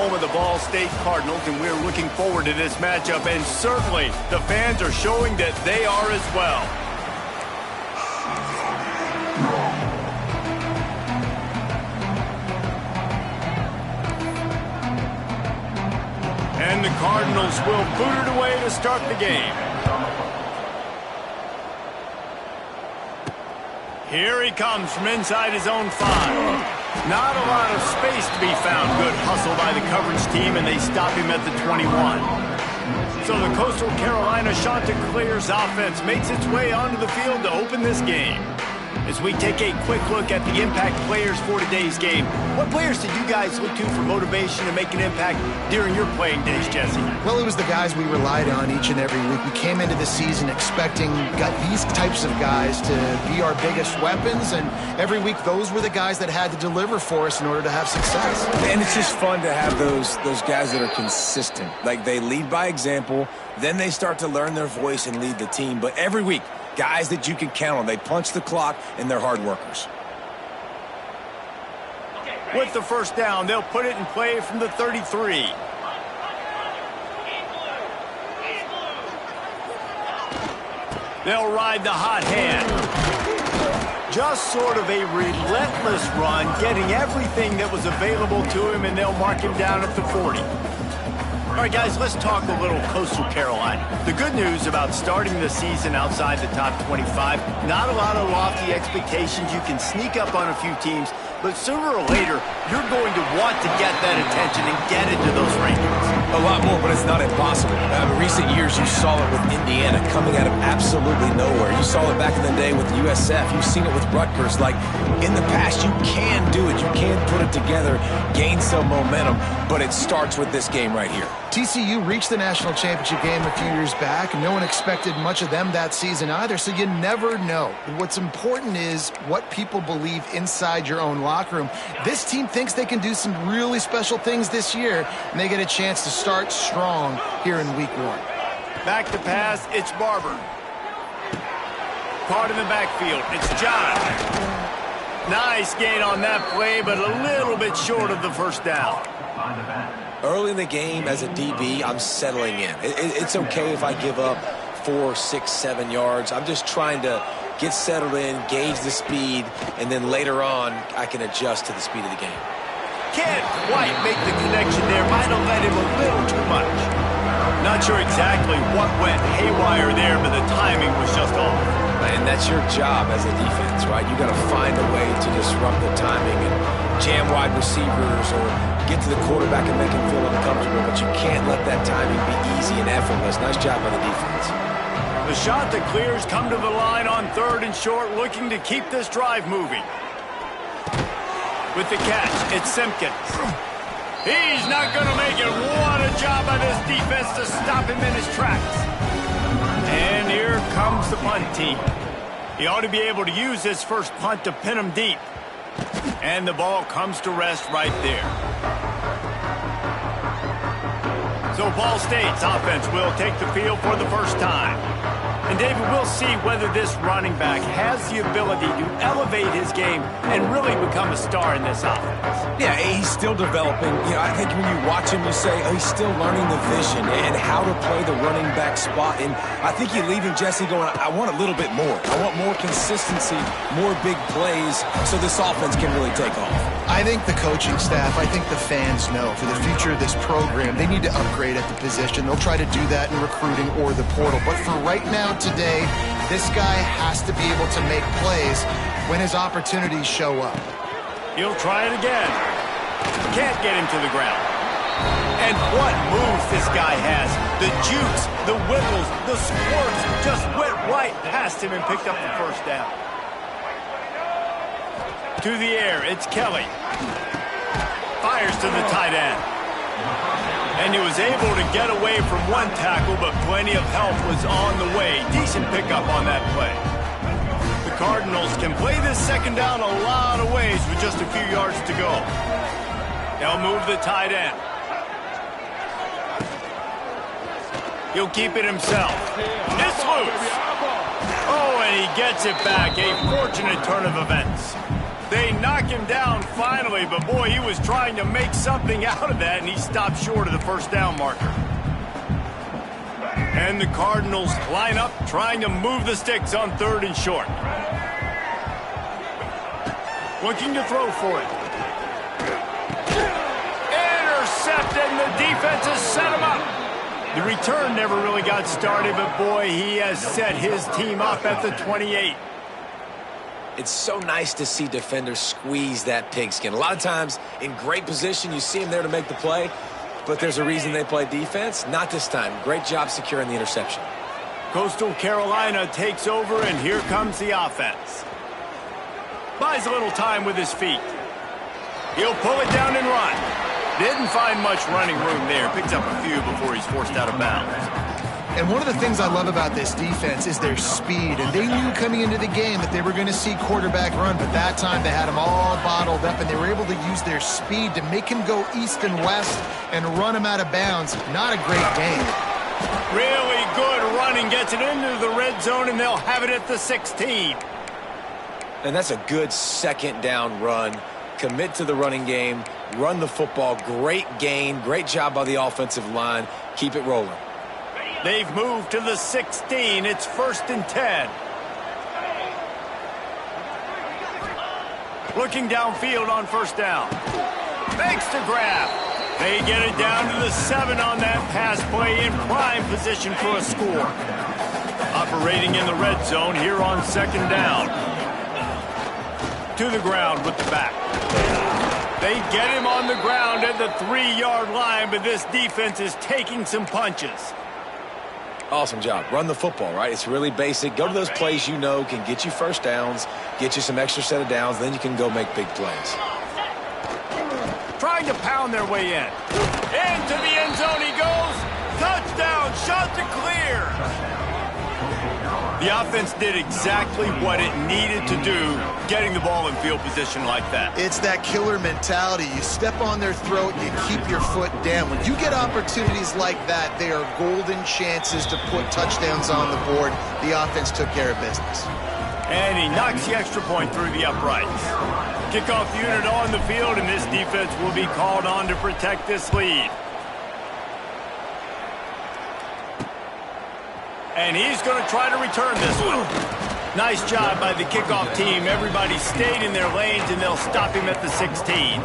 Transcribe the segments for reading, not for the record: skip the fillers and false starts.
home of the Ball State Cardinals, and we're looking forward to this matchup, and certainly the fans are showing that they are as well. And the Cardinals will boot it away to start the game. Here he comes from inside his own 5. Not a lot of space to be found. Good hustle by the coverage team, and they stop him at the 21. So the Coastal Carolina Chanticleers offense makes its way onto the field to open this game. As we take a quick look at the impact players for today's game, what players did you guys look to for motivation to make an impact during your playing days, Jesse? Well, it was the guys we relied on each and every week. We came into the season expecting these types of guys to be our biggest weapons, and every week those were the guys that had to deliver for us in order to have success. And it's just fun to have those guys that are consistent. Like, they lead by example, then they start to learn their voice and lead the team. But every week, guys that you can count on. They punch the clock, and they're hard workers. With the first down, they'll put it in play from the 33. They'll ride the hot hand. Just sort of a relentless run, getting everything that was available to him, and they'll mark him down at the 40. All right, guys, let's talk a little Coastal Carolina. The good news about starting the season outside the top 25, not a lot of lofty expectations. You can sneak up on a few teams, but sooner or later, you're going to want to get that attention and get into those rankings. A lot more, but it's not impossible. In recent years, you saw it with Indiana coming out of absolutely nowhere. You saw it back in the day with USF. You've seen it with Rutgers. Like, in the past, you can do it. You can put it together, gain some momentum, but it starts with this game right here. TCU reached the national championship game a few years back, and no one expected much of them that season either, so you never know. What's important is what people believe inside your own locker room. This team thinks they can do some really special things this year, and they get a chance to start strong here in week 1. Back to pass, it's Barber. Caught in the backfield, it's John. Nice gain on that play, but a little bit short of the first down. Early in the game, as a DB, I'm settling in. It's okay if I give up 4, 6, 7 yards. I'm just trying to get settled in, gauge the speed, and then later on, I can adjust to the speed of the game. Can't quite make the connection there. Might have led him a little too much. Not sure exactly what went haywire there, but the timing was just off. And that's your job as a defense, right? You got to find a way to disrupt the timing and jam wide receivers or get to the quarterback and make him feel uncomfortable, but you can't let that timing be easy and effortless. Nice job by the defense. The Chanticleers come to the line on 3rd and short, looking to keep this drive moving. With the catch, it's Simpkins. He's not going to make it. What a job by this defense to stop him in his tracks. And here comes the punt team. He ought to be able to use this first punt to pin him deep. And the ball comes to rest right there. So Ball State's offense will take the field for the first time. And David, we'll see whether this running back has the ability to elevate his game and really become a star in this offense. Yeah, he's still developing. You know, I think when you watch him, you say, oh, he's still learning the vision and how to play the running back spot. And I think you leave him, Jesse, going, I want a little bit more. I want more consistency, more big plays, so this offense can really take off. I think the coaching staff, I think the fans know for the future of this program, they need to upgrade at the position. They'll try to do that in recruiting or the portal. But for right now, today, this guy has to be able to make plays when his opportunities show up. He'll try it again. Can't get him to the ground. And what moves this guy has. The jukes, the wiggles, the squirts just went right past him and picked up the first down. To the air, it's Kelly. Fires to the tight end. And he was able to get away from one tackle, but plenty of help was on the way. Decent pickup on that play. The Cardinals can play this second down a lot of ways with just a few yards to go. They'll move the tight end. He'll keep it himself. It's loose. Oh, and he gets it back. A fortunate turn of events. They knock him down finally, but boy, he was trying to make something out of that, and he stopped short of the first down marker. And the Cardinals line up, trying to move the sticks on 3rd and short. Looking to throw for it. Intercepted, and the defense has set him up. The return never really got started, but boy, he has set his team up at the 28. It's so nice to see defenders squeeze that pigskin. A lot of times in great position, you see them there to make the play, but there's a reason they play defense. Not this time. Great job securing the interception. Coastal Carolina takes over, and here comes the offense. Buys a little time with his feet. He'll pull it down and run. Didn't find much running room there. Picks up a few before he's forced out of bounds. And one of the things I love about this defense is their speed. And they knew coming into the game that they were going to see quarterback run, but that time they had him all bottled up, and they were able to use their speed to make him go east and west and run him out of bounds. Not a great game. Really good running. Gets it into the red zone, and they'll have it at the 16. And that's a good second down run. Commit to the running game, run the football. Great gain, great job by the offensive line. Keep it rolling. They've moved to the 16. It's 1st and 10. Looking downfield on 1st down. Makes the grab. They get it down to the 7 on that pass play, in prime position for a score. Operating in the red zone here on 2nd down. To the ground with the back. They get him on the ground at the 3-yard line, but this defense is taking some punches. Awesome job. Run the football, right? It's really basic. Go to those plays you know can get you first downs, get you some extra set of downs, then you can go make big plays. Trying to pound their way in. Into the end zone he goes. Touchdown, shot to clear. The offense did exactly what it needed to do, getting the ball in field position like that. It's that killer mentality. You step on their throat, you keep your foot down. When you get opportunities like that, they are golden chances to put touchdowns on the board. The offense took care of business. And he knocks the extra point through the uprights. Kickoff unit on the field, and this defense will be called on to protect this lead. And he's going to try to return this one. Nice job by the kickoff team. Everybody stayed in their lanes, and they'll stop him at the 16.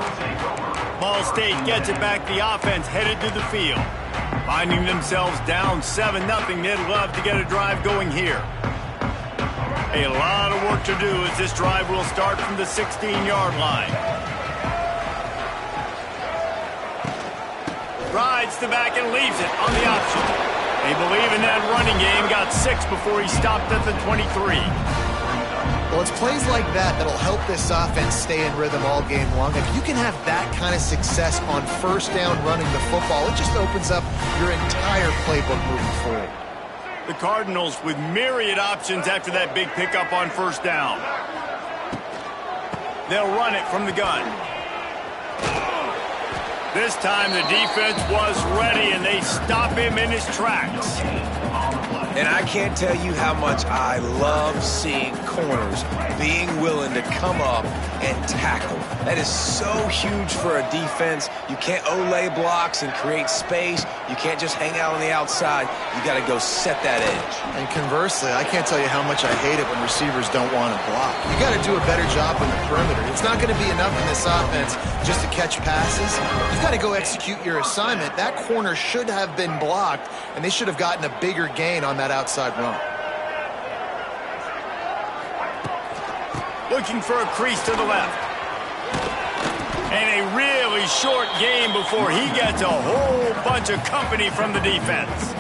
Ball State gets it back. The offense headed to the field. Finding themselves down 7-0. They'd love to get a drive going here. A lot of work to do as this drive will start from the 16-yard line. Rides the back and leaves it on the option. They believe in that running game. Got 6 before he stopped at the 23. Well, it's plays like that that'll help this offense stay in rhythm all game long. If you can have that kind of success on 1st down running the football, it just opens up your entire playbook moving forward. The Cardinals with myriad options after that big pickup on 1st down. They'll run it from the gun. This time the defense was ready, and they stop him in his tracks. And I can't tell you how much I love seeing corners being willing to come up and tackle. That is so huge for a defense. You can't olay blocks and create space. You can't just hang out on the outside. You got to go set that edge. And conversely, I can't tell you how much I hate it when receivers don't want to block. You got to do a better job on the perimeter. It's not going to be enough in this offense just to catch passes. You've got to go execute your assignment. That corner should have been blocked, and they should have gotten a bigger gain on that outside run. Looking for a crease to the left. And a really short game before he gets a whole bunch of company from the defense.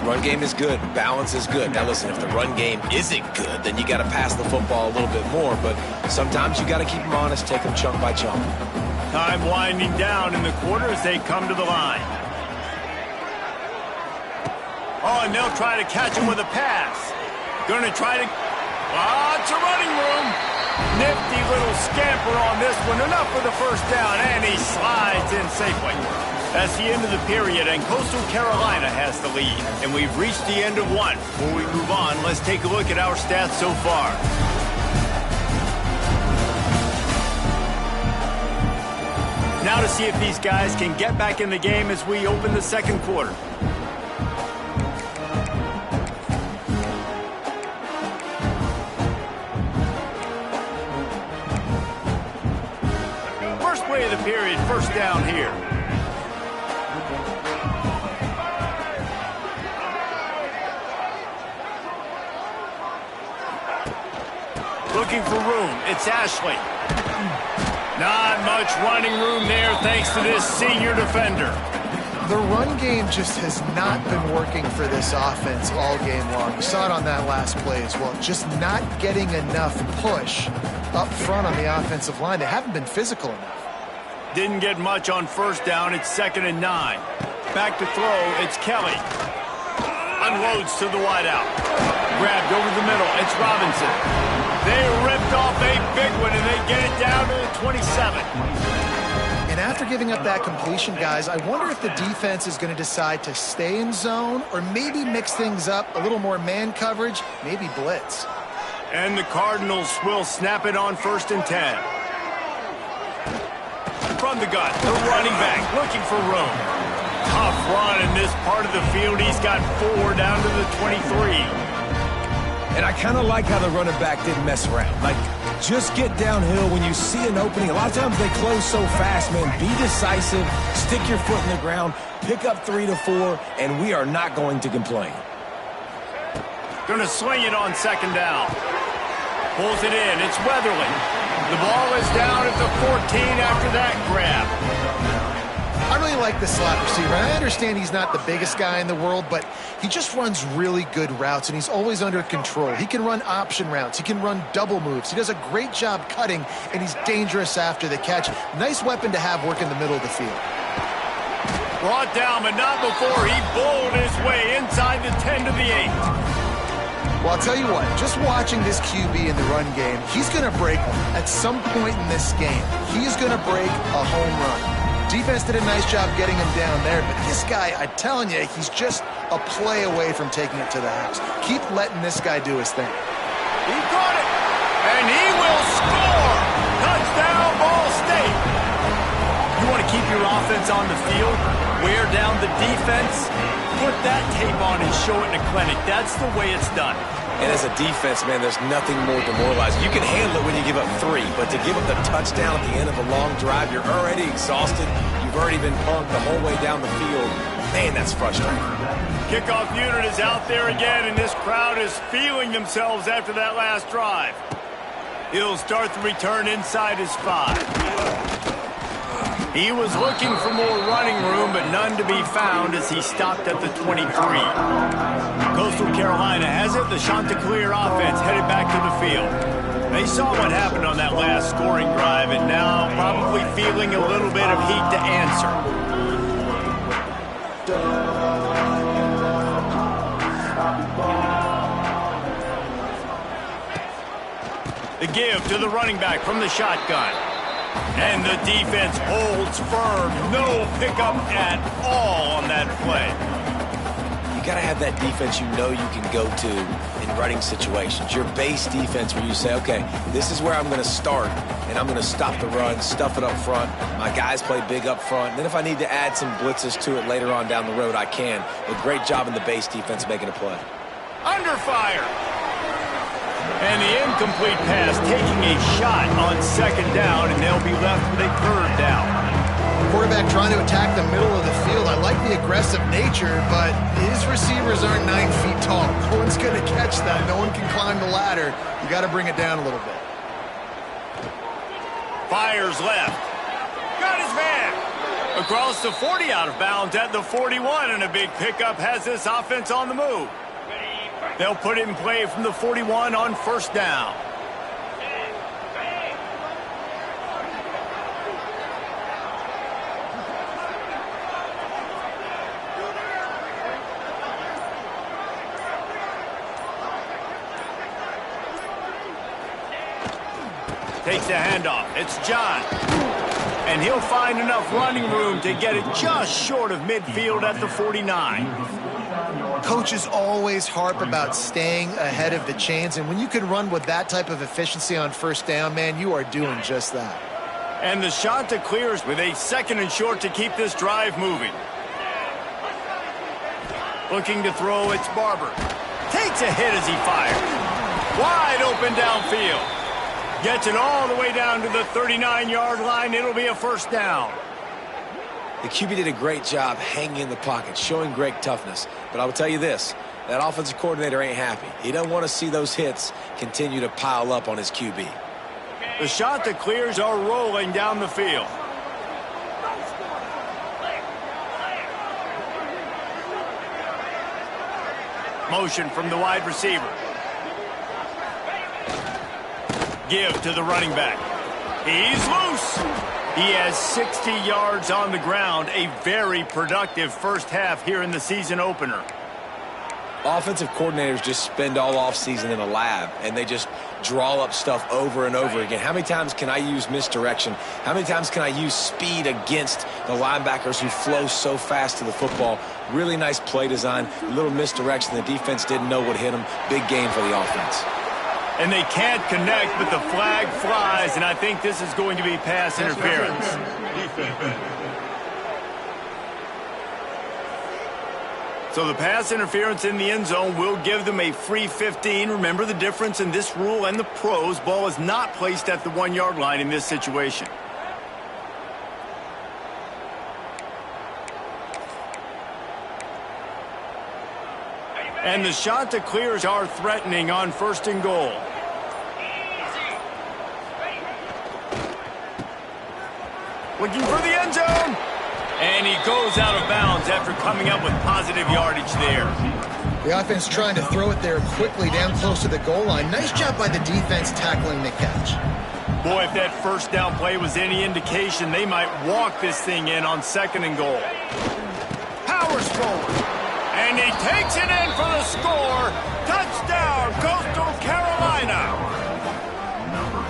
Run game is good. Balance is good. Now listen, if the run game isn't good, then you got to pass the football a little bit more. But sometimes you got to keep them honest, take them chunk by chunk. Time winding down in the quarter as they come to the line. Oh, and they'll try to catch him with a pass. Going to try to... Lots of running room. Nifty little scamper on this one. Enough for the 1st down, and he slides in safely. That's the end of the period, and Coastal Carolina has the lead. And we've reached the end of one. Before we move on, let's take a look at our stats so far. Now to see if these guys can get back in the game as we open the second quarter. First play of the period, first down here. Looking for room. It's Ashley. Not much running room there thanks to this senior defender. The run game just has not been working for this offense all game long. You saw it on that last play as well. Just not getting enough push up front on the offensive line. They haven't been physical enough. Didn't get much on first down. It's 2nd and 9. Back to throw. It's Kelly. Unloads to the wideout. Grabbed over the middle. It's Robinson. They ripped off a big one, and they get it down to the 27. And after giving up that completion, guys, I wonder if the defense is going to decide to stay in zone or maybe mix things up, a little more man coverage, maybe blitz. And the Cardinals will snap it on 1st and 10. From the gun, the running back looking for room. Tough run in this part of the field. He's got 4 down to the 23. And I kind of like how the running back didn't mess around. Like, just get downhill when you see an opening. A lot of times they close so fast, man. Be decisive, stick your foot in the ground, pick up 3 to 4, and we are not going to complain. Going to swing it on 2nd down. Pulls it in. It's Weatherly. The ball is down at the 14 after that grab. I really like the slot receiver. I understand he's not the biggest guy in the world, but he just runs really good routes, and he's always under control. He can run option routes. He can run double moves. He does a great job cutting, and he's dangerous after the catch. Nice weapon to have work in the middle of the field. Brought down, but not before he bowled his way inside the 10 to the 8. Well, I'll tell you what, just watching this QB in the run game, he's going to break one at some point in this game. He is going to break a home run. Defense did a nice job getting him down there, but this guy, I'm telling you, he's just a play away from taking it to the house. Keep letting this guy do his thing. He got it, and he will score! Touchdown, Ball State! You want to keep your offense on the field, wear down the defense, put that tape on and show it in a clinic. That's the way it's done. And as a defense, man, there's nothing more demoralizing. You can handle it when you give up 3, but to give up the touchdown at the end of a long drive, you're already exhausted. You've already been punked the whole way down the field. Man, that's frustrating. Kickoff unit is out there again, and this crowd is feeling themselves after that last drive. He'll start the return inside his 5. He was looking for more running room, but none to be found as he stopped at the 23. Coastal Carolina has it. The Chanticleer offense headed back to the field. They saw what happened on that last scoring drive, and now probably feeling a little bit of heat to answer. The give to the running back from the shotgun. And the defense holds firm. No pickup at all on that play. You got to have that defense you know you can go to in running situations. Your base defense where you say, okay, this is where I'm going to start, and I'm going to stop the run, stuff it up front. My guys play big up front. And then if I need to add some blitzes to it later on down the road, I can. A great job in the base defense making a play. Under fire. And the incomplete pass taking a shot on 2nd down, and they'll be left with a 3rd down. Quarterback trying to attack the middle of the field. I like the aggressive nature, but his receivers aren't 9 feet tall. No one's going to catch that. No one can climb the ladder. You got to bring it down a little bit. Fires left. Got his man. Across the 40, out of bounds at the 41, and a big pickup has this offense on the move. They'll put it in play from the 41 on 1st down. Takes the handoff. It's John. And he'll find enough running room to get it just short of midfield at the 49. Coaches always harp about staying ahead of the chains, and when you can run with that type of efficiency on 1st down, man, you are doing just that. And the shot to clears with a 2nd and short to keep this drive moving. Looking to throw, it's Barber. Takes a hit as he fires. Wide open downfield. Gets it all the way down to the 39-yard line. It'll be a first down. The QB did a great job hanging in the pocket, showing great toughness. But I will tell you this, that offensive coordinator ain't happy. He doesn't want to see those hits continue to pile up on his QB. The shot that clears are rolling down the field. Motion from the wide receiver. Give to the running back. He's loose. He has 60 yards on the ground. A very productive first half here in the season opener. Offensive coordinators just spend all offseason in a lab, and they just draw up stuff over and over again. How many times can I use misdirection? How many times can I use speed against the linebackers who flow so fast to the football? Really nice play design, a little misdirection. The defense didn't know what hit them. Big game for the offense. And they can't connect, but the flag flies, and I think this is going to be pass interference. So the pass interference in the end zone will give them a free 15. Remember the difference in this rule and the pros. Ball is not placed at the 1-yard line in this situation. And the shot to clears are threatening on 1st and goal. Looking for the end zone. And he goes out of bounds after coming up with positive yardage there. The offense trying to throw it there quickly down close to the goal line. Nice job by the defense tackling the catch. Boy, if that first down play was any indication, they might walk this thing in on 2nd and goal. Powers forward. And he takes it in for the score. Touchdown, Coastal Carolina.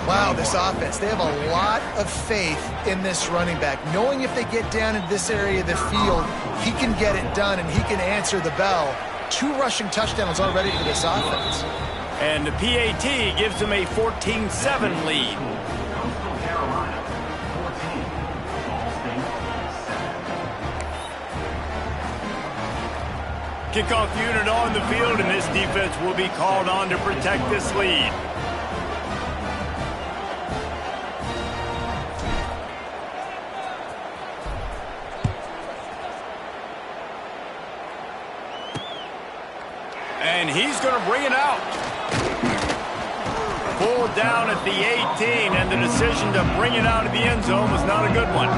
Wow, this offense, they have a lot of faith in this running back. Knowing if they get down into this area of the field, he can get it done and he can answer the bell. 2 rushing touchdowns already for this offense. And the PAT gives them a 14-7 lead. Kickoff unit on the field, and this defense will be called on to protect this lead. And he's going to bring it out. Pulled down at the 18, and the decision to bring it out of the end zone was not a good one.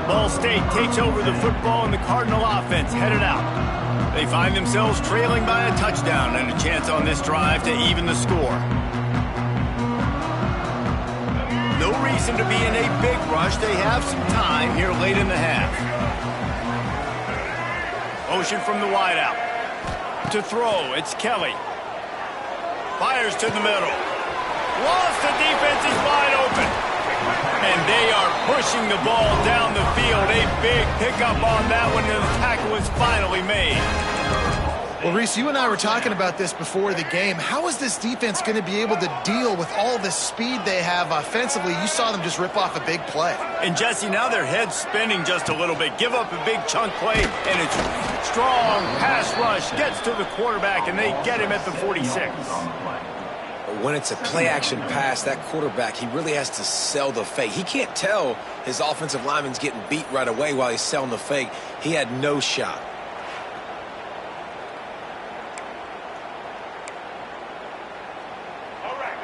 Ball State takes over the football, and the Cardinal offense headed out. They find themselves trailing by a touchdown and a chance on this drive to even the score. No reason to be in a big rush. They have some time here late in the half. Motion from the wideout. To throw, it's Kelly. Fires to the middle. Lost, the defense is wide open. And they are pushing the ball down the field. A big pickup on that one, and the tackle is finally made. Well, Reese, you and I were talking about this before the game. How is this defense going to be able to deal with all the speed they have offensively? You saw them just rip off a big play. And, Jesse, now their head's spinning just a little bit. Give up a big chunk play, and it's strong pass rush. Gets to the quarterback, and they get him at the 46. When it's a play-action pass, that quarterback, he really has to sell the fake. He can't tell his offensive lineman's getting beat right away while he's selling the fake. He had no shot.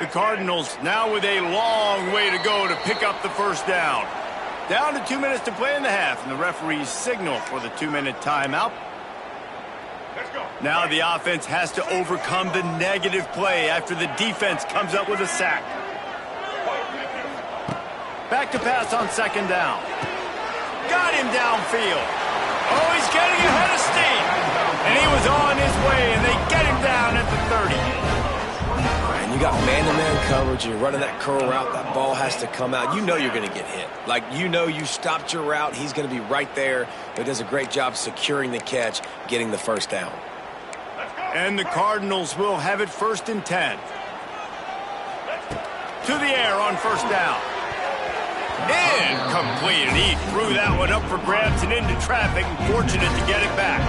The Cardinals now with a long way to go to pick up the first down. Down to 2 minutes to play in the half, and the referees signal for the 2-minute timeout. Now the offense has to overcome the negative play after the defense comes up with a sack. Back to pass on 2nd down. Got him downfield. Oh, he's getting ahead of steam. And he was on his way, and they get him down at the 30. And you got man-to-man coverage, you're running that curl route, that ball has to come out. You know you're going to get hit. Like, you know you stopped your route, he's going to be right there. He does a great job securing the catch, getting the first down. And the Cardinals will have it 1st and 10. To the air on 1st down. Incomplete, and he threw that one up for grabs and into traffic, and fortunate to get it back.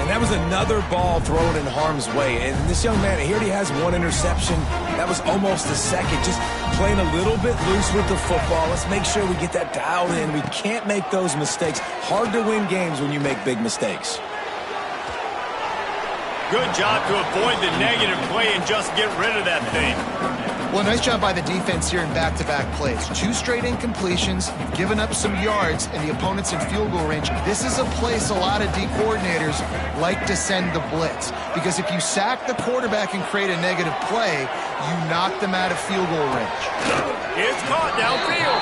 And that was another ball thrown in harm's way. And this young man, he already has one interception. That was almost a second. Just playing a little bit loose with the football. Let's make sure we get that dialed in. We can't make those mistakes. Hard to win games when you make big mistakes. Good job to avoid the negative play and just get rid of that thing. Well, nice job by the defense here in back-to-back plays. 2 straight incompletions, you've given up some yards, and the opponent's in field goal range. This is a place a lot of D coordinators like to send the blitz, because if you sack the quarterback and create a negative play, you knock them out of field goal range. It's caught downfield.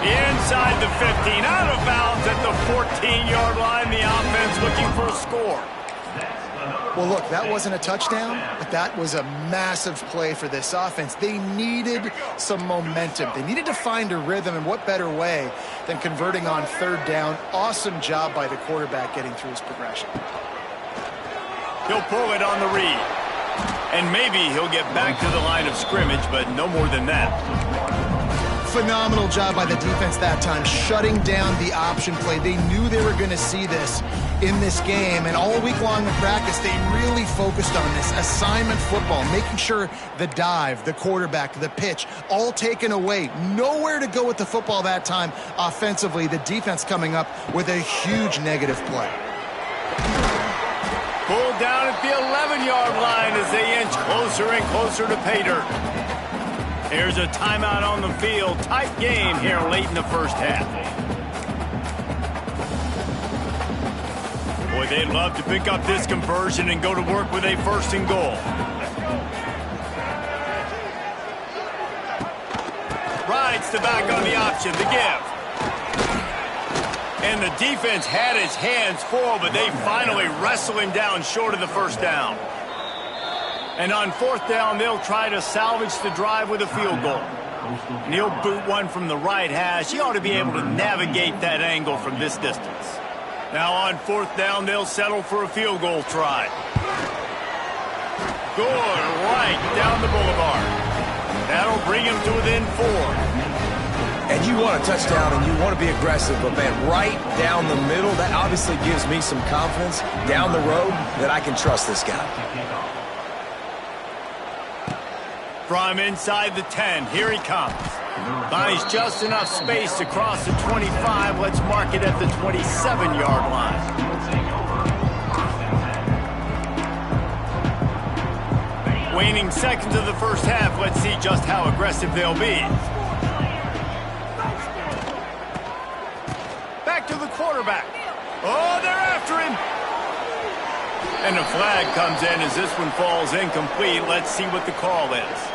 Inside the 15, out of bounds at the 14-yard line. The offense looking for a score. Well, look, that wasn't a touchdown, but that was a massive play for this offense. They needed some momentum. They needed to find a rhythm, and what better way than converting on 3rd down. Awesome job by the quarterback getting through his progression. He'll pull it on the read. And maybe he'll get back to the line of scrimmage, but no more than that. Phenomenal job by the defense that time, shutting down the option play. They knew they were going to see this in this game, and all week long in practice, they really focused on this assignment football, making sure the dive, the quarterback, the pitch, all taken away. Nowhere to go with the football that time offensively. The defense coming up with a huge negative play. Pulled down at the 11-yard line as they inch closer and closer to pay dirt. There's a timeout on the field. Tight game here late in the first half. Boy, they'd love to pick up this conversion and go to work with a 1st and goal. Rides the back on the option, the give. And the defense had his hands full, but they finally wrestle him down short of the 1st down. And on 4th down, they'll try to salvage the drive with a field goal. And he'll boot one from the right hash. He ought to be able to navigate that angle from this distance. Now on 4th down, they'll settle for a field goal try. Good, right down the boulevard. That'll bring him to within 4. And you want a touchdown and you want to be aggressive, but man, right down the middle, that obviously gives me some confidence down the road that I can trust this guy. From inside the 10, here he comes. Finds just enough space to cross the 25. Let's mark it at the 27-yard line. Waning seconds of the first half. Let's see just how aggressive they'll be. Back to the quarterback. Oh, they're after him. And a flag comes in as this one falls incomplete. Let's see what the call is.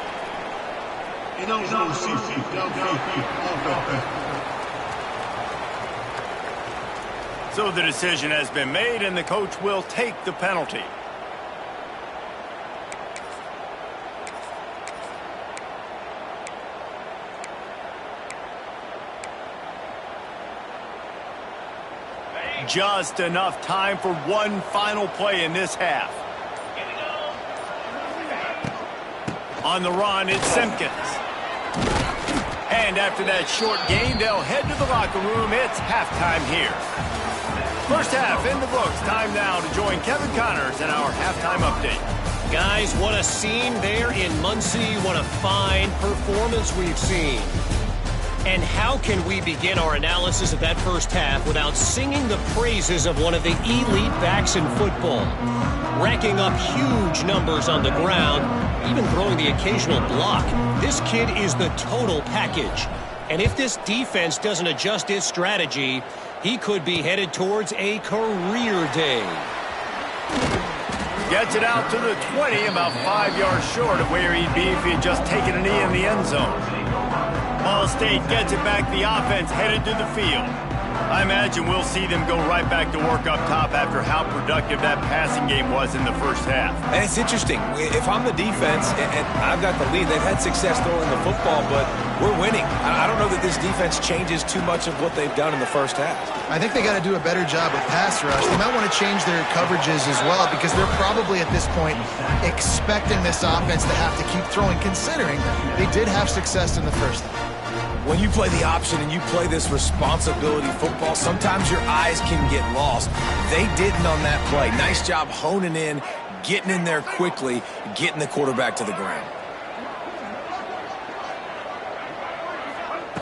So the decision has been made, and the coach will take the penalty. Just enough time for one final play in this half. On the run, it's Simpkins. And after that short game, they'll head to the locker room. It's halftime here. First half in the books. Time now to join Kevin Connors in our halftime update. Guys, what a scene there in Muncie. What a fine performance we've seen. And how can we begin our analysis of that first half without singing the praises of one of the elite backs in football? Racking up huge numbers on the ground, even throwing the occasional block. This kid is the total package. And if this defense doesn't adjust its strategy, he could be headed towards a career day. Gets it out to the 20, about 5 yards short of where he'd be if he had just taken a knee in the end zone. Ball State gets it back. The offense headed to the field. I imagine we'll see them go right back to work up top after how productive that passing game was in the first half. And it's interesting. If I'm the defense and I've got the lead, they've had success throwing the football, but we're winning. I don't know that this defense changes too much of what they've done in the first half. I think they got to do a better job with pass rush. They might want to change their coverages as well, because they're probably at this point expecting this offense to have to keep throwing, considering they did have success in the first half. When you play the option and you play this responsibility football, sometimes your eyes can get lost. They didn't on that play. Nice job honing in, getting in there quickly, getting the quarterback to the ground.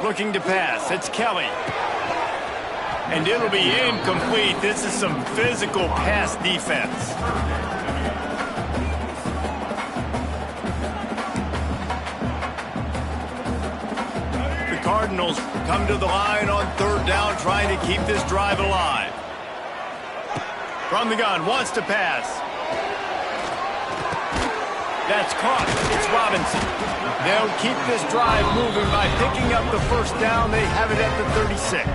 Looking to pass. It's Kelly. And it'll be incomplete. This is some physical pass defense. The Cardinals come to the line on third down, trying to keep this drive alive. From the gun, wants to pass. That's caught. It's Robinson. They'll keep this drive moving by picking up the first down. They have it at the 36.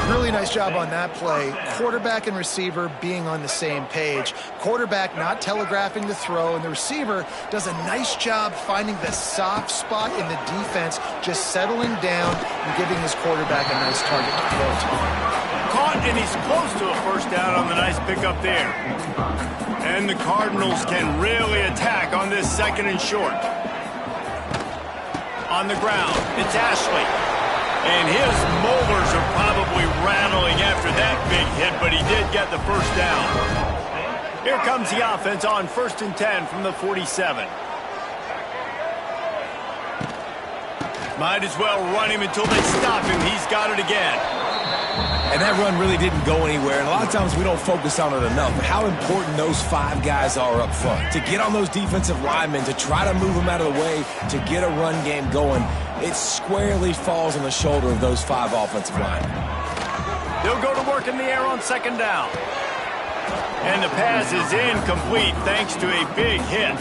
Really nice job on that play. Quarterback and receiver being on the same page. Quarterback not telegraphing the throw, and the receiver does a nice job finding the soft spot in the defense, just settling down and giving his quarterback a nice target to throw to. Caught, and he's close to a first down on the nice pickup there. And the Cardinals can really attack on this second and short. On the ground, it's Ashley. And his molars are probably rattling after that big hit, but he did get the first down. Here comes the offense on 1st and 10 from the 47. Might as well run him until they stop him. He's got it again. And that run really didn't go anywhere, and a lot of times we don't focus on it enough, but how important those 5 guys are up front. To get on those defensive linemen, to try to move them out of the way, to get a run game going, it squarely falls on the shoulder of those 5 offensive linemen. They'll go to work in the air on second down. And the pass is incomplete thanks to a big hit.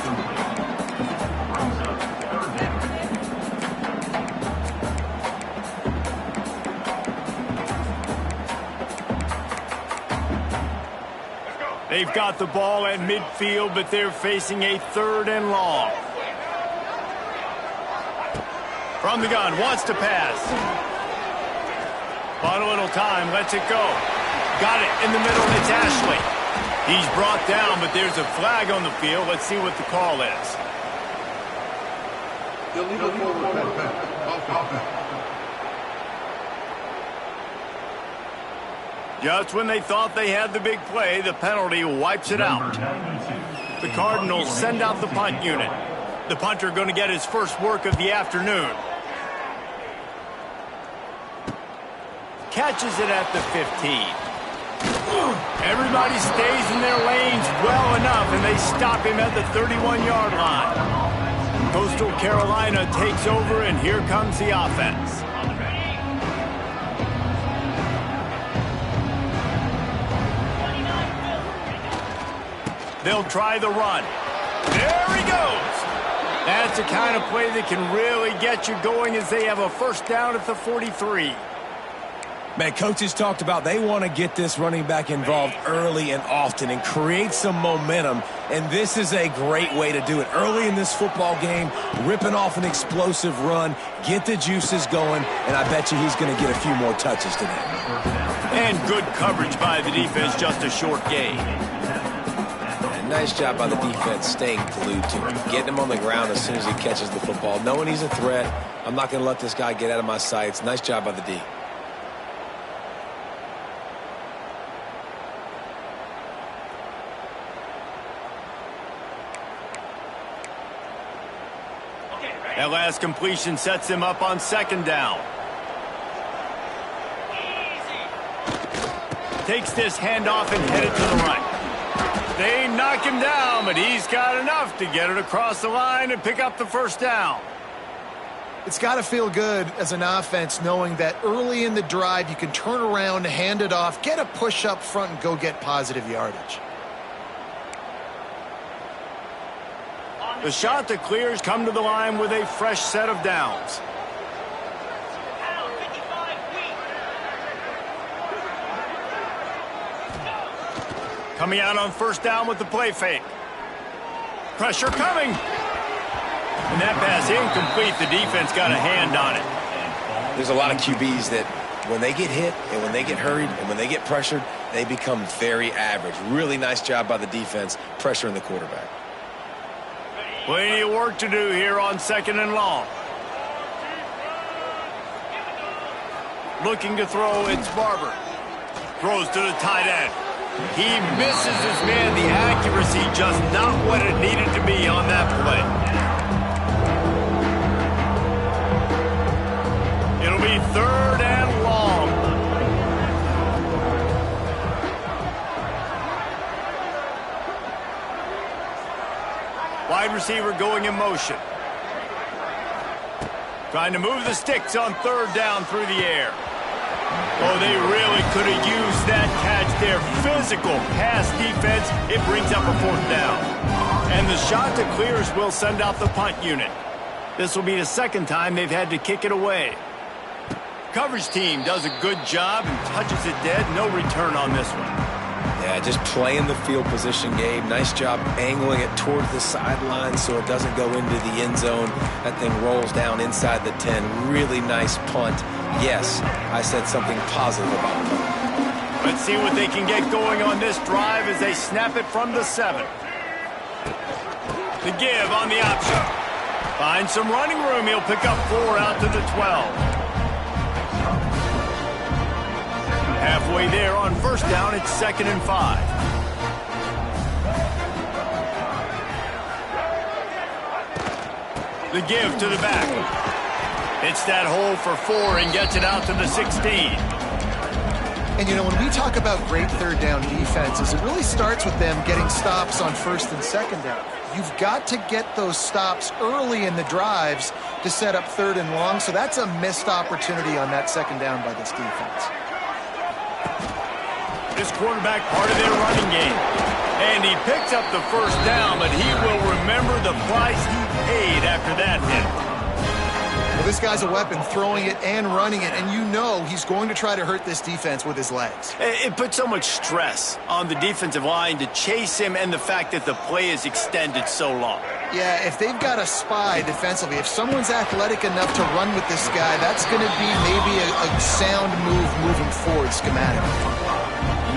They've got the ball at midfield, but they're facing a 3rd and long. From the gun, wants to pass. Bought a little time, lets it go. Got it in the middle, it's Ashley. He's brought down, but there's a flag on the field. Let's see what the call is. Just when they thought they had the big play, the penalty wipes it out. The Cardinals send out the punt unit. The punter going to get his first work of the afternoon. Catches it at the 15. Everybody stays in their lanes well enough, and they stop him at the 31-yard line. Coastal Carolina takes over, and here comes the offense. They'll try the run. There he goes. That's the kind of play that can really get you going as they have a first down at the 43. Man, coaches talked about they want to get this running back involved early and often and create some momentum, and this is a great way to do it. Early in this football game, ripping off an explosive run, get the juices going, and I bet you he's going to get a few more touches today. And good coverage by the defense, just a short gain. Nice job by the defense staying glued to him, getting him on the ground as soon as he catches the football, knowing he's a threat. I'm not going to let this guy get out of my sights. Nice job by the D. That last completion sets him up on second down. Takes this handoff and headed to the right. They knock him down, but he's got enough to get it across the line and pick up the first down. It's got to feel good as an offense knowing that early in the drive you can turn around, hand it off, get a push up front, and go get positive yardage. The shot that clears come to the line with a fresh set of downs. Coming out on first down with the play fake. Pressure coming. And that pass incomplete. The defense got a hand on it. There's a lot of QBs that when they get hit and when they get hurried and when they get pressured, they become very average. Really nice job by the defense pressuring the quarterback. Plenty of work to do here on second and long. Looking to throw, it's Barber. Throws to the tight end. He misses his man. The accuracy just not what it needed to be on that play. It'll be 3rd and long. Wide receiver going in motion. Trying to move the sticks on 3rd down through the air. Oh, they really could have used that catch there. Physical pass defense. It brings up a 4th down. And the shot to clears will send out the punt unit. This will be the 2nd time they've had to kick it away. Coverage team does a good job and touches it dead. No return on this one. Yeah, just playing the field position, Gabe. Nice job angling it towards the sideline so it doesn't go into the end zone. That thing rolls down inside the 10. Really nice punt. Yes, I said something positive about punt. Let's see what they can get going on this drive as they snap it from the 7. The give on the option. Finds some running room. He'll pick up 4 out to the 12. Halfway there on 1st down, it's 2nd and 5. The give to the back. Hits that hole for 4 and gets it out to the 16. And, you know, when we talk about great 3rd down defenses, it really starts with them getting stops on 1st and 2nd down. You've got to get those stops early in the drives to set up 3rd and long, so that's a missed opportunity on that 2nd down by this defense. This quarterback part of their running game. And he picks up the 1st down, but he will remember the price he paid after that hit. Well, this guy's a weapon, throwing it and running it, and you know he's going to try to hurt this defense with his legs. It puts so much stress on the defensive line to chase him and the fact that the play is extended so long. Yeah, if they've got a spy defensively, if someone's athletic enough to run with this guy, that's going to be maybe a sound move moving forward schematically.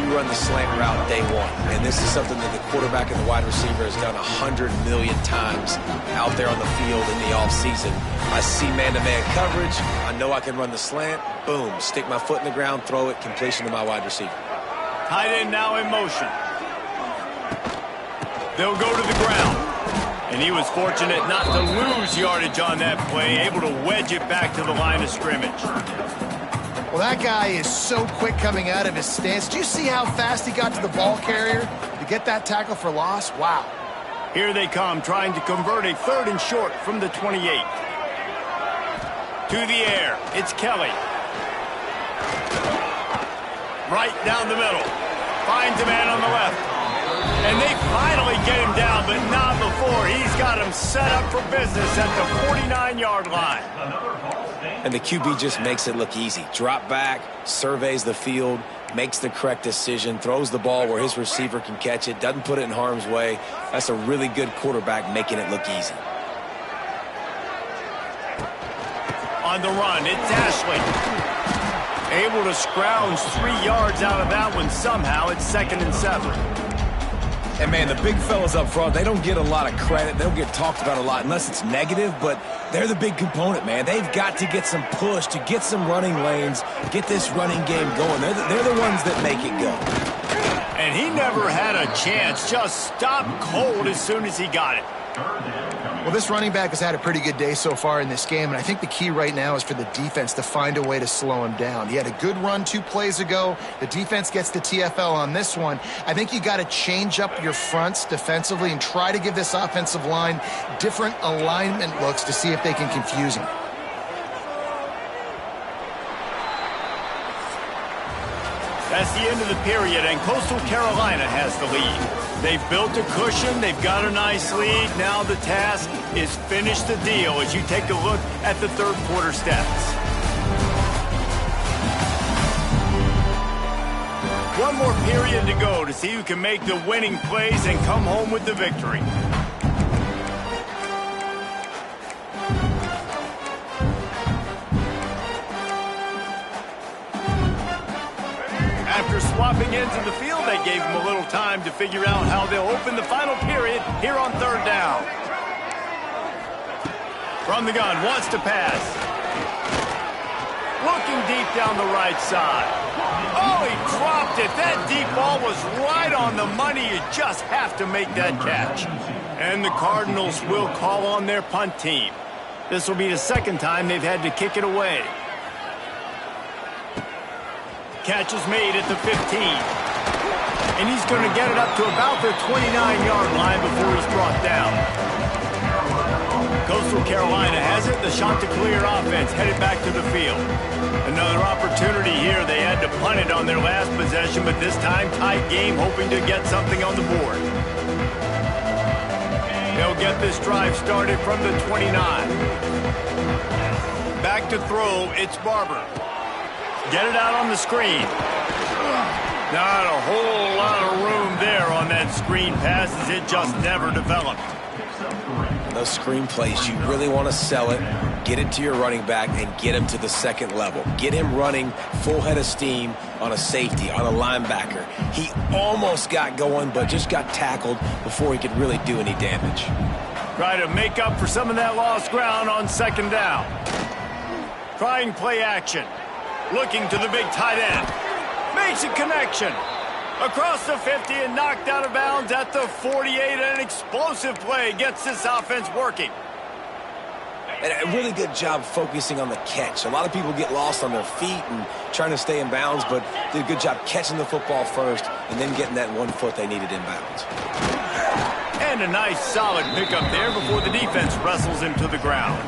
You run the slant route day 1, and this is something that the quarterback and the wide receiver has done 100 million times out there on the field in the offseason. I see man-to-man coverage. I know I can run the slant. Boom, stick my foot in the ground, throw it, completion to my wide receiver. Tight end now in motion. They'll go to the ground. And he was fortunate not to lose yardage on that play, able to wedge it back to the line of scrimmage. Well, that guy is so quick coming out of his stance. Do you see how fast he got to the ball carrier to get that tackle for loss? Wow. Here they come, trying to convert a 3rd and short from the 28. To the air, it's Kelly. Right down the middle. Finds a man on the left. And they finally get him down, but not before. He's got him set up for business at the 49-yard line. And the QB just makes it look easy. Drop back, surveys the field, makes the correct decision, throws the ball where his receiver can catch it, doesn't put it in harm's way. That's a really good quarterback making it look easy. On the run, it's Ashley. Able to scrounge 3 yards out of that one somehow. It's 2nd and 7. And, man, the big fellas up front, they don't get a lot of credit. They don't get talked about a lot unless it's negative, but they're the big component, man. They've got to get some push, to get some running lanes, get this running game going. They're the ones that make it go. And he never had a chance. Just stopped cold as soon as he got it. Well, this running back has had a pretty good day so far in this game, and I think the key right now is for the defense to find a way to slow him down. He had a good run 2 plays ago. The defense gets the TFL on this one. I think you got to change up your fronts defensively and try to give this offensive line different alignment looks to see if they can confuse him. That's the end of the period, and Coastal Carolina has the lead. They've built a cushion. They've got a nice lead. Now the task is finish the deal as you take a look at the 3rd quarter stats. One more period to go to see who can make the winning plays and come home with the victory. After swapping into the field, they gave him a little time to figure out how they'll open the final period here on 3rd down. From the gun, wants to pass. looking deep down the right side. Oh, he dropped it. That deep ball was right on the money. You just have to make that catch. And the Cardinals will call on their punt team. This will be the second time they've had to kick it away. Catch is made at the 15. And he's going to get it up to about the 29-yard line before he's brought down. Coastal Carolina has it. The Chanticleer offense headed back to the field. Another opportunity here. They had to punt it on their last possession, but this time tight game, hoping to get something on the board. They'll get this drive started from the 29. Back to throw, it's Barber. Get it out on the screen. Not a whole lot of room there on that screen pass as it just never developed. Those screen plays, you really want to sell it, get it to your running back, and get him to the second level. Get him running full head of steam on a safety, on a linebacker. He almost got going, but just got tackled before he could really do any damage. Try to make up for some of that lost ground on second down. Trying play action. Looking to the big tight end. Makes a connection. Across the 50 and knocked out of bounds at the 48. An explosive play gets this offense working. And a really good job focusing on the catch. A lot of people get lost on their feet and trying to stay in bounds, but did a good job catching the football first and then getting that 1 foot they needed in bounds. And a nice solid pickup there before the defense wrestles him to the ground.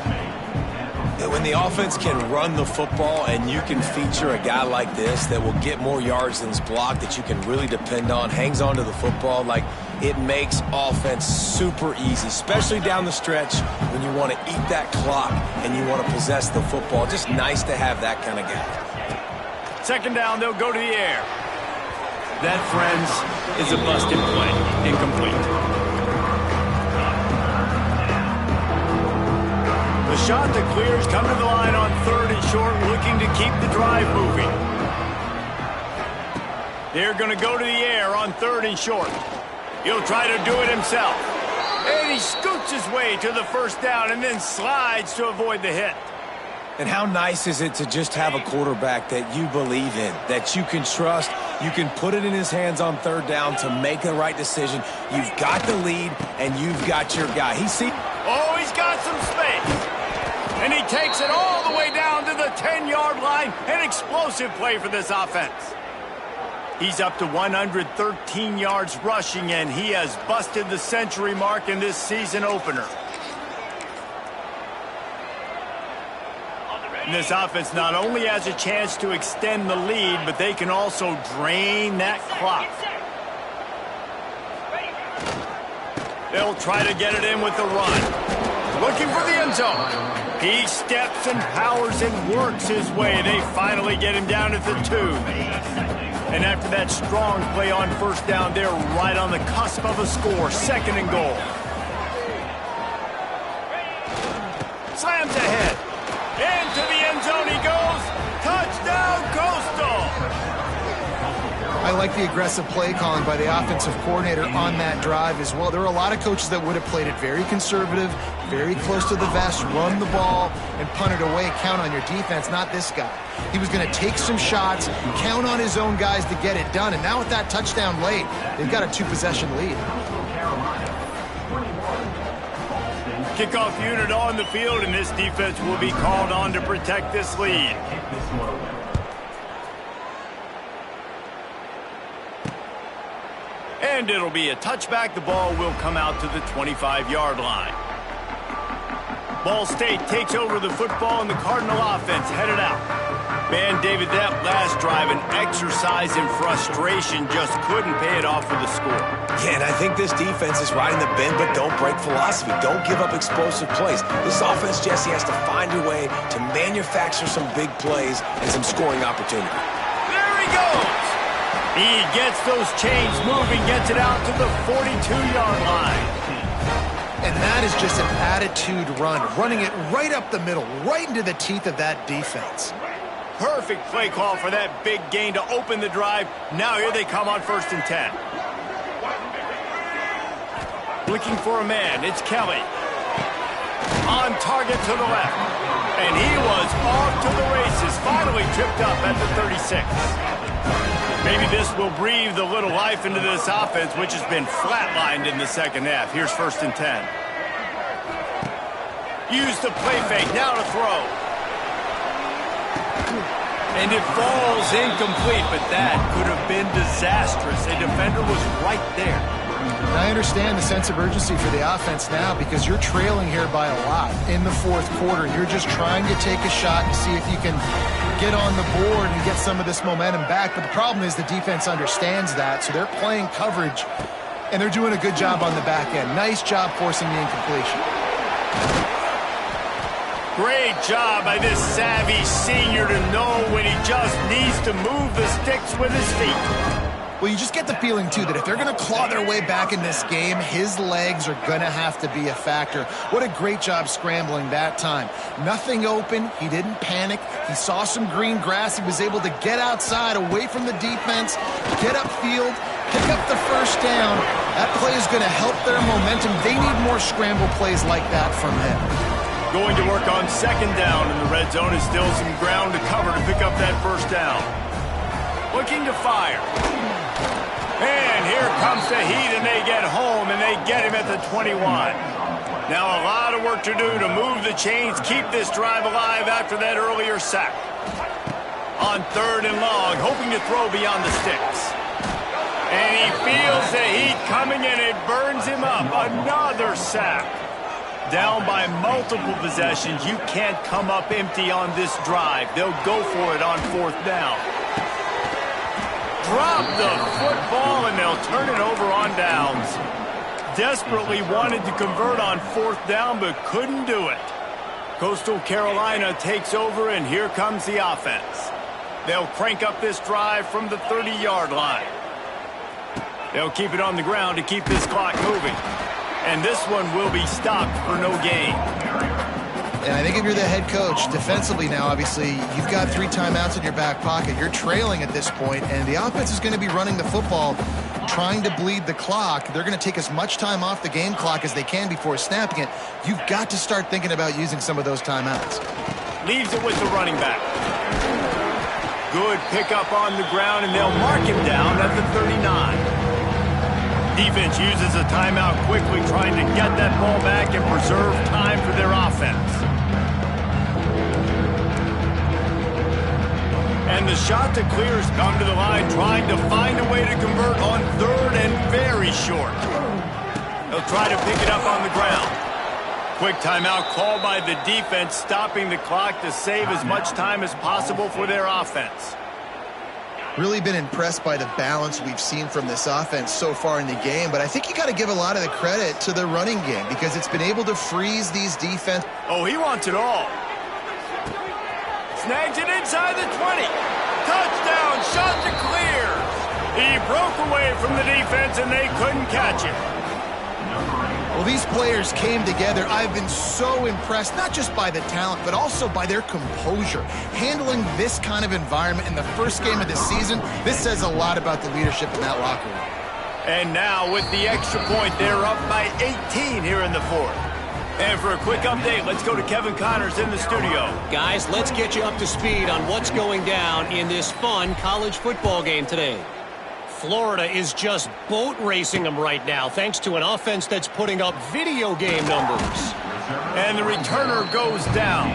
When the offense can run the football and you can feature a guy like this that will get more yards than his block, that you can really depend on, hangs on to the football, like it makes offense super easy, especially down the stretch when you want to eat that clock and you want to possess the football. Just nice to have that kind of guy. Second down, they'll go to the air. That, friends, is a busted play. Incomplete. The Chanticleers come to the line on third and short, looking to keep the drive moving. They're going to go to the air on third and short. He'll try to do it himself. And he scoots his way to the first down and then slides to avoid the hit. And how nice is it to just have a quarterback that you believe in, that you can trust, you can put it in his hands on third down to make the right decision. You've got the lead, and you've got your guy. He's got some space. And he takes it all the way down to the 10-yard line. An explosive play for this offense. He's up to 113 yards rushing, and he has busted the century mark in this season opener. And this offense not only has a chance to extend the lead, but they can also drain that clock. They'll try to get it in with the run. Looking for the end zone. He steps and powers and works his way. They finally get him down at the 2. And after that strong play on first down, they're right on the cusp of a score. Second and goal. Slams ahead. Into the end zone he goes. Touchdown, Coastal. I like the aggressive play calling by the offensive coordinator on that drive as well. There are a lot of coaches that would have played it very conservative, very close to the vest, run the ball, and punt it away, count on your defense. Not this guy. He was going to take some shots, count on his own guys to get it done, and now with that touchdown late, they've got a 2-possession lead. Kickoff unit on the field, and this defense will be called on to protect this lead. And it'll be a touchback. The ball will come out to the 25-yard line. Ball State takes over the football, and the Cardinal offense headed out. Man, David, that last drive, an exercise in frustration, just couldn't pay it off for the score. Yeah, and I think this defense is riding the bend but don't break philosophy. Don't give up explosive plays. This offense, Jesse, has to find a way to manufacture some big plays and some scoring opportunity. There he goes. He gets those chains moving, gets it out to the 42-yard line. And that is just an attitude run, running it right up the middle, right into the teeth of that defense. Perfect play call for that big gain to open the drive. Now here they come on 1st and 10. Looking for a man, it's Kelly. On target to the left. And he was off to the races, finally tripped up at the 36. Maybe this will breathe a little life into this offense, which has been flatlined in the second half. Here's 1st and 10. Use the play fake, now to throw. And it falls incomplete, but that could have been disastrous. A defender was right there. I understand the sense of urgency for the offense now because you're trailing here by a lot in the 4th quarter. You're just trying to take a shot and see if you can get on the board and get some of this momentum back. But the problem is the defense understands that, so they're playing coverage, and they're doing a good job on the back end. Nice job forcing the incompletion. Great job by this savvy senior to know when he just needs to move the sticks with his feet. Well, you just get the feeling, too, that if they're going to claw their way back in this game, his legs are going to have to be a factor. What a great job scrambling that time. Nothing open. He didn't panic. He saw some green grass. He was able to get outside, away from the defense, get upfield, pick up the first down. That play is going to help their momentum. They need more scramble plays like that from him. Going to work on 2nd down, and the red zone is still some ground to cover to pick up that 1st down. Looking to fire. And here comes the heat, and they get home, and they get him at the 21. Now a lot of work to do to move the chains, keep this drive alive after that earlier sack. On 3rd and long, hoping to throw beyond the sticks. And he feels the heat coming, and it burns him up. Another sack. Down by multiple possessions, you can't come up empty on this drive. They'll go for it on 4th down. Drop the football, and they'll turn it over on downs. Desperately wanted to convert on 4th down, but couldn't do it. Coastal Carolina takes over, and here comes the offense. They'll crank up this drive from the 30-yard line. They'll keep it on the ground to keep this clock moving. And this one will be stopped for no gain. And I think if you're the head coach, defensively now, obviously, you've got 3 timeouts in your back pocket. You're trailing at this point, and the offense is going to be running the football, trying to bleed the clock. They're going to take as much time off the game clock as they can before snapping it. You've got to start thinking about using some of those timeouts. Leaves it with the running back. Good pickup on the ground, and they'll mark him down at the 39. Defense uses a timeout quickly, trying to get that ball back and preserve time for their offense. And the shot to clear has come to the line, trying to find a way to convert on 3rd and very short. They'll try to pick it up on the ground. Quick timeout called by the defense, stopping the clock to save as much time as possible for their offense. Really been impressed by the balance we've seen from this offense so far in the game, but I think you got to give a lot of the credit to the running game because it's been able to freeze these defense. Oh, he wants it all. Snags it inside the 20. Touchdown, shot to clear. He broke away from the defense and they couldn't catch him. Well, these players came together. I've been so impressed, not just by the talent, but also by their composure. Handling this kind of environment in the first game of the season, this says a lot about the leadership in that locker room. And now with the extra point, they're up by 18 here in the 4th. And for a quick update, let's go to Kevin Connors in the studio. Guys, let's get you up to speed on what's going down in this fun college football game today. Florida is just boat racing them right now, thanks to an offense that's putting up video game numbers. And the returner goes down.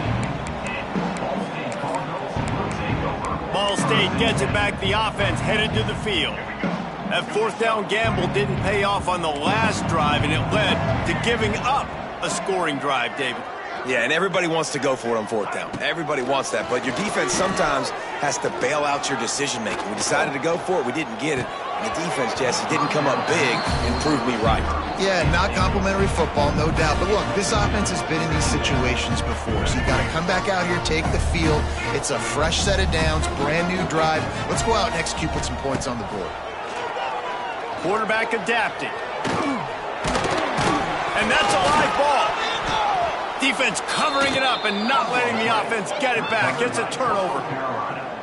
Ball State gets it back. The offense headed to the field. That 4th down gamble didn't pay off on the last drive, and it led to giving up a scoring drive, David. Yeah, and everybody wants to go for it on 4th down. Everybody wants that, but your defense sometimes has to bail out your decision-making. We decided to go for it. We didn't get it. And the defense, Jesse, didn't come up big and prove me right. Yeah, not complimentary football, no doubt. But look, this offense has been in these situations before, so you got to come back out here, take the field. It's a fresh set of downs, brand new drive. Let's go out and execute, put some points on the board. Quarterback adapting. And that's a live ball. Defense covering it up and not letting the offense get it back. It's a turnover.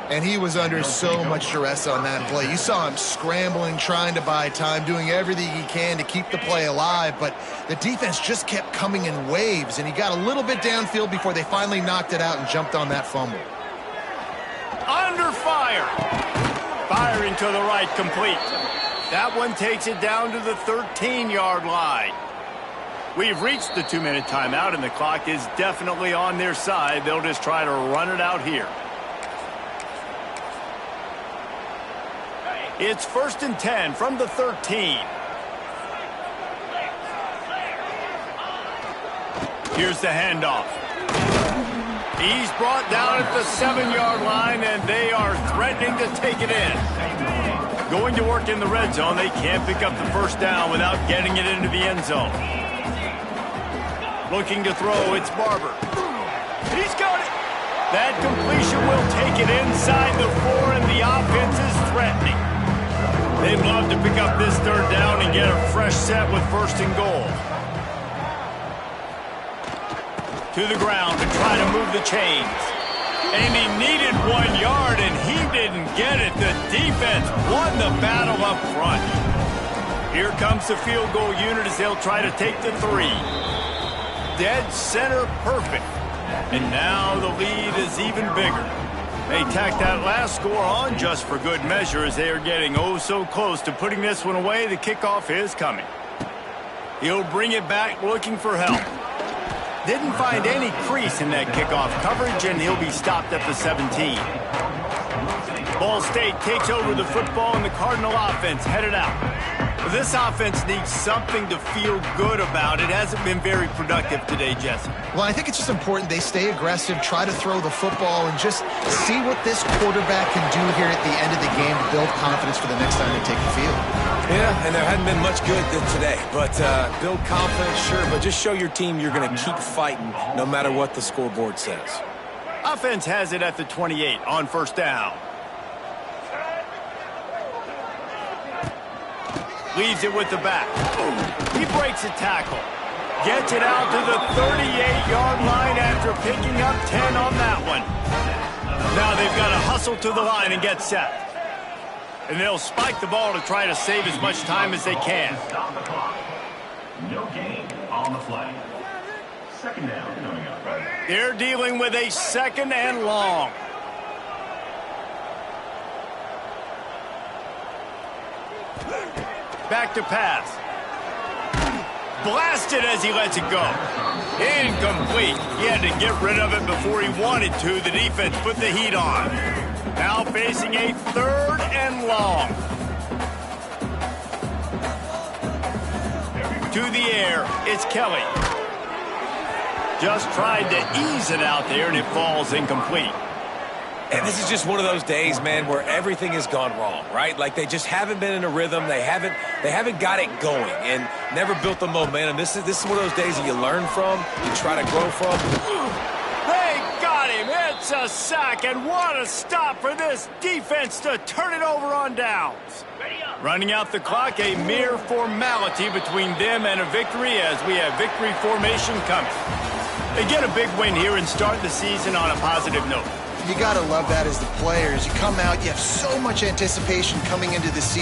And he was under so much duress on that play. You saw him scrambling, trying to buy time, doing everything he can to keep the play alive, but the defense just kept coming in waves, and he got a little bit downfield before they finally knocked it out and jumped on that fumble. Under fire. Firing to the right, complete. That one takes it down to the 13-yard line. We've reached the 2-minute timeout, and the clock is definitely on their side. They'll just try to run it out here. It's 1st and 10 from the 13. Here's the handoff. He's brought down at the 7-yard line, and they are threatening to take it in. Going to work in the red zone, they can't pick up the first down without getting it into the end zone. Looking to throw, it's Barber. He's got it. That completion will take it inside the 4, and the offense is threatening. They'd love to pick up this 3rd down and get a fresh set with 1st and goal. To the ground to try to move the chains. And he needed 1 yard, and he didn't get it. The defense won the battle up front. Here comes the field goal unit as they'll try to take the 3. Dead center perfect. And now the lead is even bigger. They tacked that last score on just for good measure as they are getting oh so close to putting this one away. The kickoff is coming. He'll bring it back looking for help. Didn't find any crease in that kickoff coverage, and he'll be stopped at the 17. Ball State takes over the football, and the Cardinal offense headed out. This offense needs something to feel good about. It hasn't been very productive today, Jesse. Well, I think it's just important they stay aggressive, try to throw the football, and just see what this quarterback can do here at the end of the game to build confidence for the next time they take the field. Yeah, and there hadn't been much good today. But build confidence, sure, but just show your team you're going to keep fighting no matter what the scoreboard says. Offense has it at the 28 on 1st down. Leaves it with the back. He breaks a tackle. Gets it out to the 38-yard line after picking up 10 on that one. Now they've got to hustle to the line and get set. And they'll spike the ball to try to save as much time as they can. No gain on the flight. 2nd down coming up. They're dealing with a 2nd and long. Back to pass. Blasted as he lets it go. Incomplete. He had to get rid of it before he wanted to. The defense put the heat on. Now facing a 3rd and long. To the air, it's Kelly. Just tried to ease it out there, and it falls incomplete. And this is just one of those days, man, where everything has gone wrong, right? Like they just haven't been in a rhythm. They haven't got it going and never built the momentum. This is one of those days that you learn from, you try to grow from. They got him. It's a sack, and what a stop for this defense to turn it over on downs. Running out the clock, a mere formality between them and a victory as we have victory formation coming. They get a big win here and start the season on a positive note. You got to love that as the players. You come out, you have so much anticipation coming into the season.